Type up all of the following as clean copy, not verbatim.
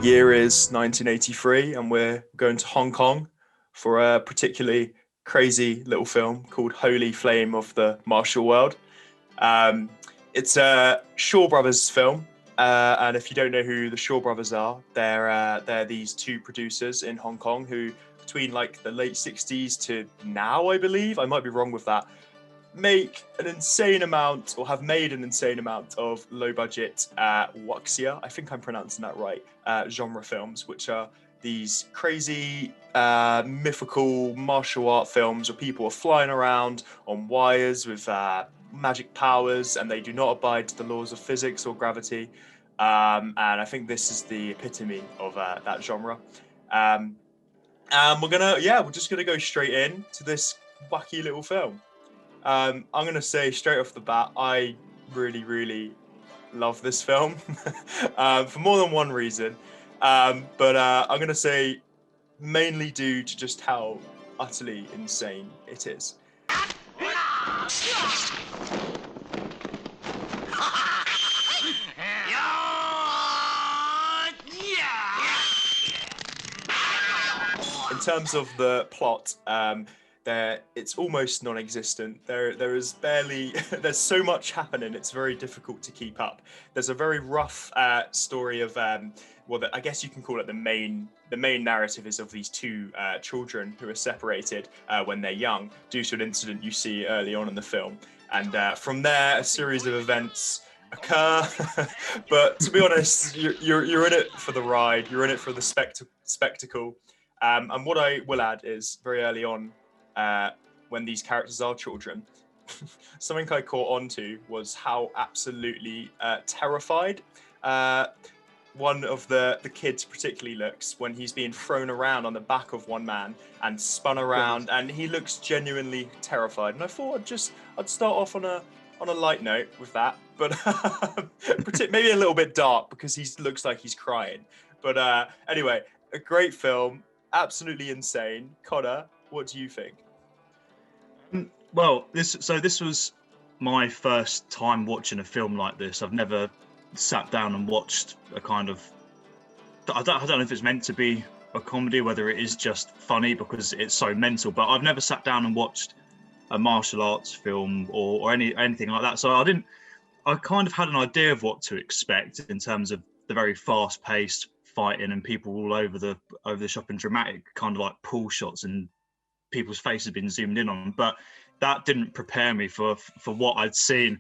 year is 1983, and we're going to Hong Kong for a particularly crazy little film called Holy Flame of the Martial World. Um, it's a Shaw Brothers film, and if you don't know who the Shaw Brothers are, they're these two producers in Hong Kong who, between like the late '60s to now, I believe, I might be wrong with that, make an insane amount or have made an insane amount of low budget wuxia, I think I'm pronouncing that right, genre films, which are these crazy mythical martial art films where people are flying around on wires with magic powers and they do not abide to the laws of physics or gravity. And I think this is the epitome of that genre. Um, and we're just gonna go straight in to this wacky little film. I'm going to say straight off the bat, I really, really love this film for more than one reason. But I'm going to say mainly due to just how utterly insane it is. In terms of the plot, it's almost non-existent. There is barely there's so much happening. It's very difficult to keep up. There's a very rough story of I guess you can call it the main narrative is of these two children who are separated when they're young due to an incident you see early on in the film, and from there a series of events occur. But to be honest, you're in it for the ride. You're in it for the spectacle. And what I will add is very early on, when these characters are children, something I caught on to was how absolutely terrified one of the kids particularly looks when he's being thrown around on the back of one man and spun around, and he looks genuinely terrified. And I thought I'd start off on a light note with that, but maybe a little bit dark because he looks like he's crying. But anyway, a great film, absolutely insane. Connor, what do you think? Well, this was my first time watching a film like this. I've never sat down and watched a kind of. I don't know if it's meant to be a comedy, whether it is just funny because it's so mental. But I've never sat down and watched a martial arts film or anything like that. So I kind of had an idea of what to expect in terms of the very fast-paced fighting and people all over the shop and dramatic kind of like pull shots and people's faces been zoomed in on, but that didn't prepare me for what I'd seen.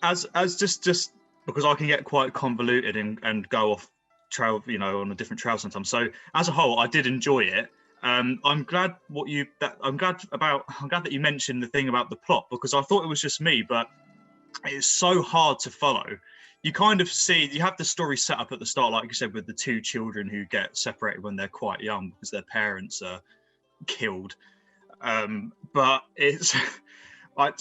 As just because I can get quite convoluted and go off trail, on a different trail sometimes. So as a whole, I did enjoy it. I'm glad that you mentioned the thing about the plot, because I thought it was just me, but it's so hard to follow. You kind of see, you have the story set up at the start, like you said, with the two children who get separated when they're quite young because their parents are killed. But it's, I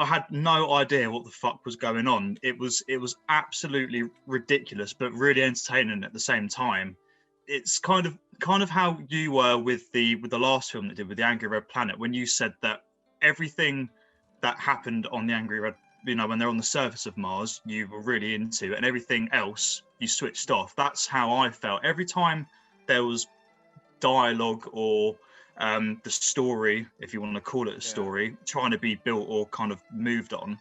had no idea what the fuck was going on. It was absolutely ridiculous, but really entertaining at the same time. It's kind of how you were with the last film that did with the Angry Red Planet, when you said that everything that happened on the Angry Red, when they're on the surface of Mars, you were really into, and everything else you switched off. That's how I felt every time there was dialogue or the story, if you want to call it a story, trying to be built or kind of moved on.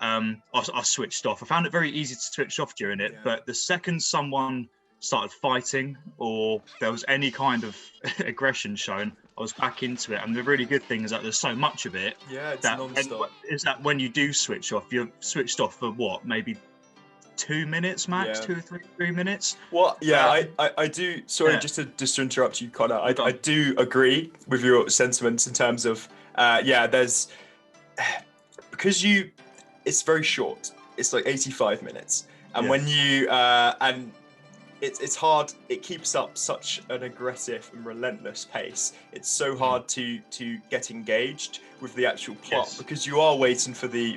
I switched off. I found it very easy to switch off during it, but the second someone started fighting or there was any kind of aggression shown, I was back into it. And the really good thing is that there's so much of it. Yeah, it's non-stop. Is that when you do switch off, you're switched off for what, maybe 2 minutes max, 2 or 3 minutes. Well, yeah, I do. Sorry, just to interrupt you, Connor. I do agree with your sentiments in terms of there's because it's very short. It's like 85 minutes, and when you and it's hard. It keeps up such an aggressive and relentless pace. It's so hard to get engaged with the actual plot because you are waiting for the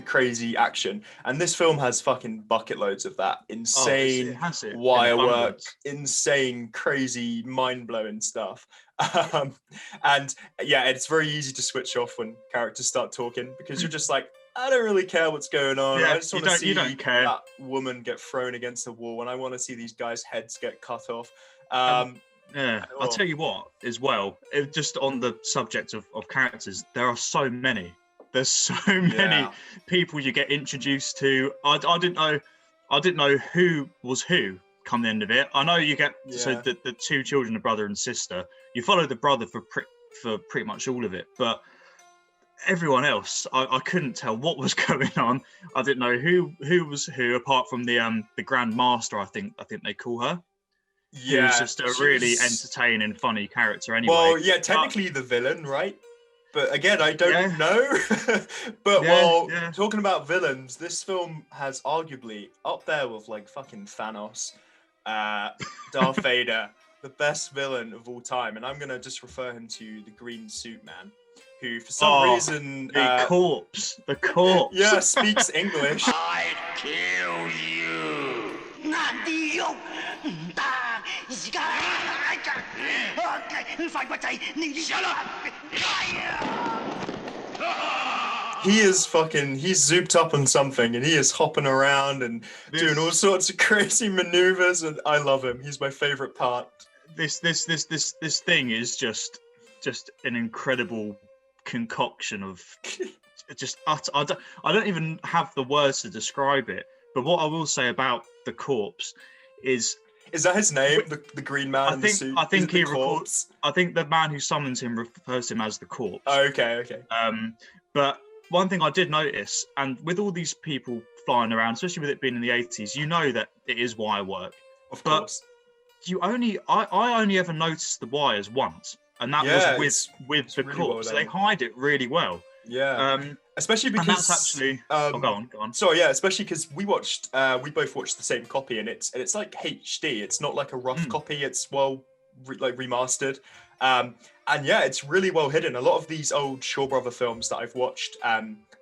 crazy action. And this film has fucking bucket loads of that insane wire work, insane, crazy, mind blowing stuff. And yeah, it's very easy to switch off when characters start talking because you're just like, I don't really care what's going on. I Yeah, just want to you see don't care. that woman get thrown against the wall, and I want to see these guys' heads get cut off. And Um, yeah, I'll oh, tell you what, as well, just on the subject of characters, there are so many. There's so many yeah, people you get introduced to. I didn't know who was who come the end of it. I know you get so yeah. the two children, a brother and sister. You follow the brother for pretty much all of it, but everyone else, I couldn't tell what was going on. I didn't know who was who, apart from the Grand Master. I think they call her, who's Yeah, just a she really was. entertaining, funny character anyway. Well, yeah, But technically the villain, right? But again, I don't yeah, know. But yeah, while yeah. talking about villains, this film has arguably up there with like fucking Thanos, uh, Darth Vader, the best villain of all time, and I'm gonna just refer him to the Green Suit Man, who for some Oh, reason, the corpse. yeah, speaks English. I'd kill you. Nadio. Shut He's zooped up on something and he is hopping around and doing all This sorts of crazy maneuvers, and I love him. He's my favorite part. this thing is just an incredible concoction of just utter. I don't even have the words to describe it. But what I will say about the corpse is, Is that his name? The Green Man in the suit? I think Is it he the records. I think the man who summons him refers to him as the corpse. Oh, okay. But one thing I did notice, and with all these people flying around, especially with it being in the 80s, you know that it is wire work. Of But course. I only ever noticed the wires once, and that was with the really corpse. well They done. hide it really well. Yeah. Especially And because that's actually. Go on. Sorry, yeah, especially because we both watched the same copy, and it's like HD. It's not like a rough copy. It's remastered, and yeah, it's really well hidden. A lot of these old Shaw Brother films that I've watched,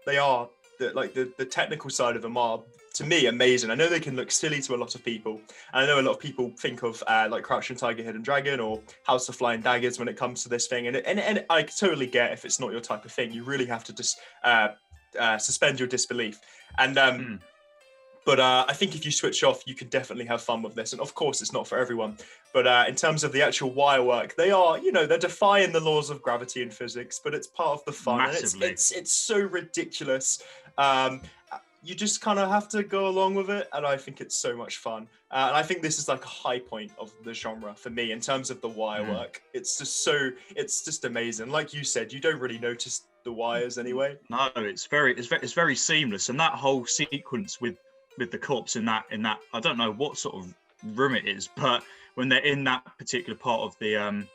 they are the technical side of them are, to me, amazing. I know they can look silly to a lot of people, and I know a lot of people think of like Crouching Tiger, Hidden Dragon, or House of Flying Daggers when it comes to this thing. And I totally get if it's not your type of thing, you really have to just suspend your disbelief. And but I think if you switch off, you can definitely have fun with this. And of course, it's not for everyone. But in terms of the actual wire work, they are, they're defying the laws of gravity and physics, but it's part of the fun. Massively. And it's so ridiculous. You just kind of have to go along with it, and I think it's so much fun. And I think this is like a high point of the genre for me in terms of the wire work. It's just amazing. Like you said, you don't really notice the wires anyway. No, it's very seamless, and that whole sequence with the corpse in that I don't know what sort of room it is, but when they're in that particular part of the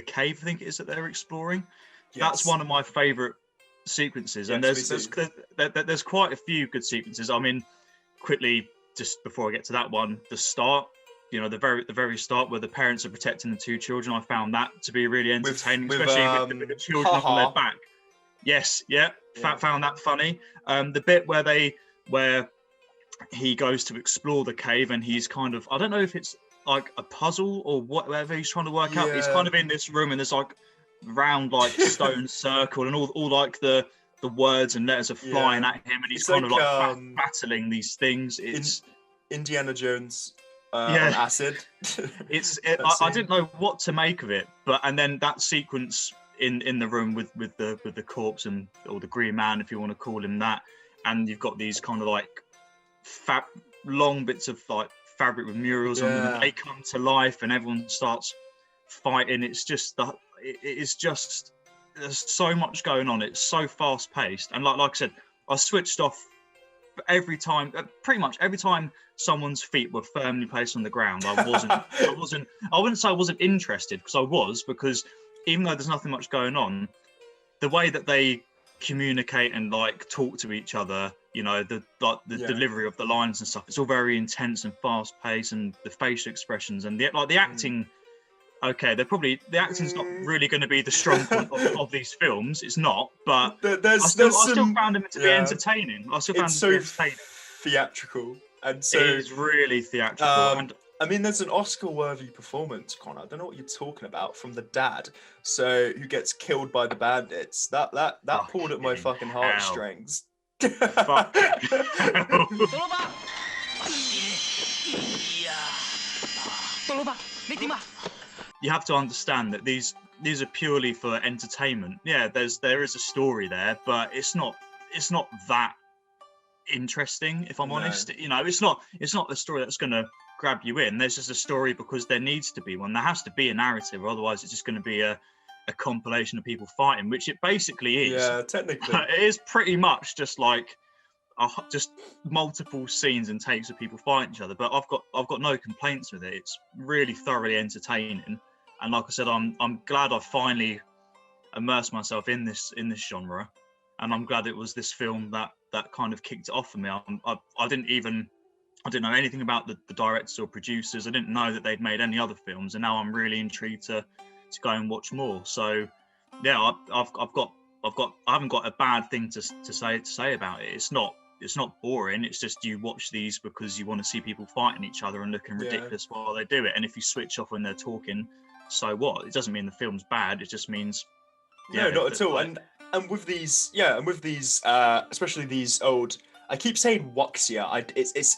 cave, I think it is that they're exploring. Yes. That's one of my favorite sequences, and there's quite a few good sequences. I mean, quickly, just before I get to that one, the start, the very start where the parents are protecting the two children, I found that to be really entertaining, especially with the children up on their back. Yes, yeah. Found that funny. The bit where he goes to explore the cave, and he's kind of, I don't know if it's like a puzzle or whatever he's trying to work out. He's kind of in this room, and there's like round like stone circle, and all like the words and letters are flying at him, and he's kind of like battling these things. It's Indiana Jones on acid. I didn't know what to make of it, and then that sequence in the room with the corpse or the Green Man, if you want to call him that, and you've got these kind of like long bits of like fabric with murals on them, and they come to life, and everyone starts fighting. It's just there's so much going on. It's so fast paced, and like I said, I switched off pretty much every time someone's feet were firmly placed on the ground. I wouldn't say I wasn't interested, because even though there's nothing much going on, the way that they communicate and like talk to each other, the delivery of the lines and stuff, it's all very intense and fast paced, and the facial expressions and the acting. Okay, the acting's not really going to be the strong point of these films. It's not, but I still found them to be entertaining. It's so theatrical, and so it is really theatrical. And I mean, there's an Oscar-worthy performance, Connor. I don't know what you're talking about, from the dad, who gets killed by the bandits. That pulled at my fucking heartstrings. Fuck. You have to understand that these are purely for entertainment. Yeah, there is a story there, but it's not that interesting, if I'm honest. You know, it's not a story that's going to grab you in. There's just a story because there needs to be one. There has to be a narrative, otherwise it's just going to be a compilation of people fighting, which it basically is. Yeah, technically. It is pretty much just like just multiple scenes and takes of people fighting each other. But I've got no complaints with it. It's really thoroughly entertaining, and like I said, I'm glad I finally immersed myself in this genre, and I'm glad it was this film that kind of kicked it off for me. I didn't know anything about the directors or producers. I didn't know that they'd made any other films, and now I'm really intrigued to go and watch more. So yeah, I haven't got a bad thing to say about it. It's not boring. It's just you watch these because you want to see people fighting each other and looking ridiculous while they do it. And if you switch off when they're talking, so what? It doesn't mean the film's bad. It just means no, not at all. Like, and with these, especially these old. I keep saying wuxia.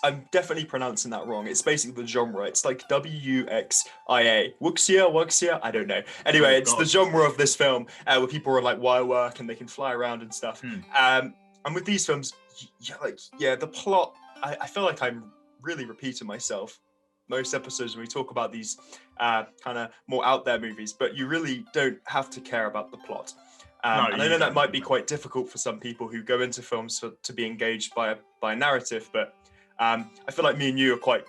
I'm definitely pronouncing that wrong. It's basically the genre. It's like WUXIA. Wuxia. I don't know. Anyway, it's the genre of this film where people are like wire work and they can fly around and stuff. And with these films, the plot. I feel like I'm really repeating myself most episodes when we talk about these kind of more out there movies, but you really don't have to care about the plot. And I know that might be quite difficult for some people who go into films to be engaged by a narrative, but I feel like me and you are quite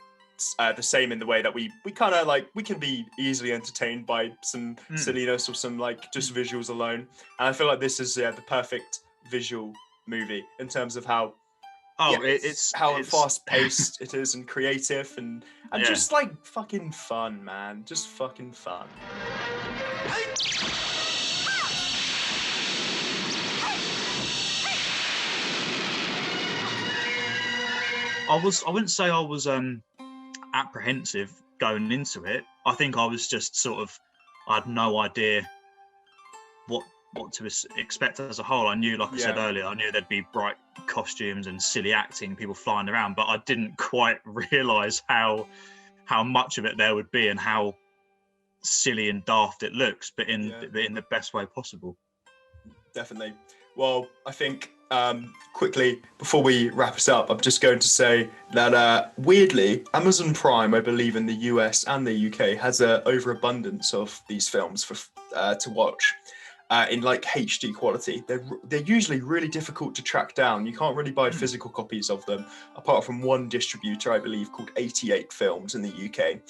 the same in the way that we kind of like, we can be easily entertained by some silliness or some like just visuals alone. And I feel like this is the perfect visual movie in terms of how it's fast paced it is and creative and just like fucking fun, man. Just fucking fun. I wouldn't say I was apprehensive going into it. I think I was just sort of, I had no idea what to expect as a whole. I knew, like I said earlier, I knew there'd be bright costumes and silly acting, people flying around, but I didn't quite realise how much of it there would be and how silly and daft it looks, but in the best way possible. Definitely. Well, I think quickly before we wrap this up, I'm just going to say that weirdly, Amazon Prime, I believe in the US and the UK, has an overabundance of these films for to watch in like HD quality. They're usually really difficult to track down. You can't really buy physical copies of them, apart from one distributor, I believe, called 88 Films in the UK.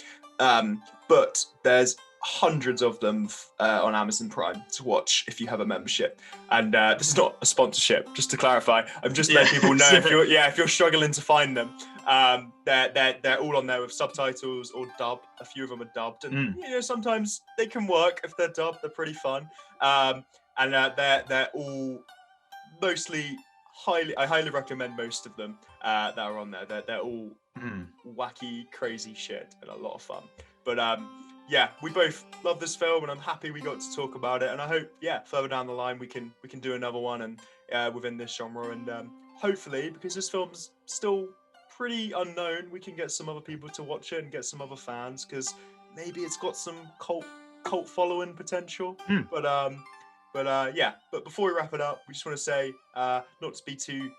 But there's hundreds of them on Amazon Prime to watch if you have a membership. And this is not a sponsorship, just to clarify. I'm just letting people know if you're struggling to find them. They're all on there with subtitles or dub. A few of them are dubbed, and sometimes they can work if they're dubbed. They're pretty fun. And they're all mostly I highly recommend most of them that are on there. They're all wacky, crazy shit and a lot of fun. But we both love this film, and I'm happy we got to talk about it. And I hope, further down the line we can do another one and within this genre. And hopefully, because this film's still pretty unknown, we can get some other people to watch it and get some other fans, because maybe it's got some cult following potential. But before we wrap it up, we just want to say not to be too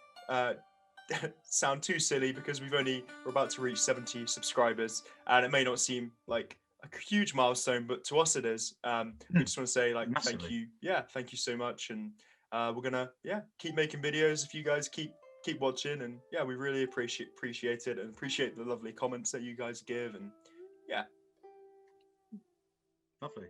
sound too silly, because we're about to reach 70 subscribers, and it may not seem like a huge milestone, but to us it is. We just want to say massively. Thank you so much, and we're gonna keep making videos if you guys keep watching, and we really appreciate it, and appreciate the lovely comments that you guys give, and lovely.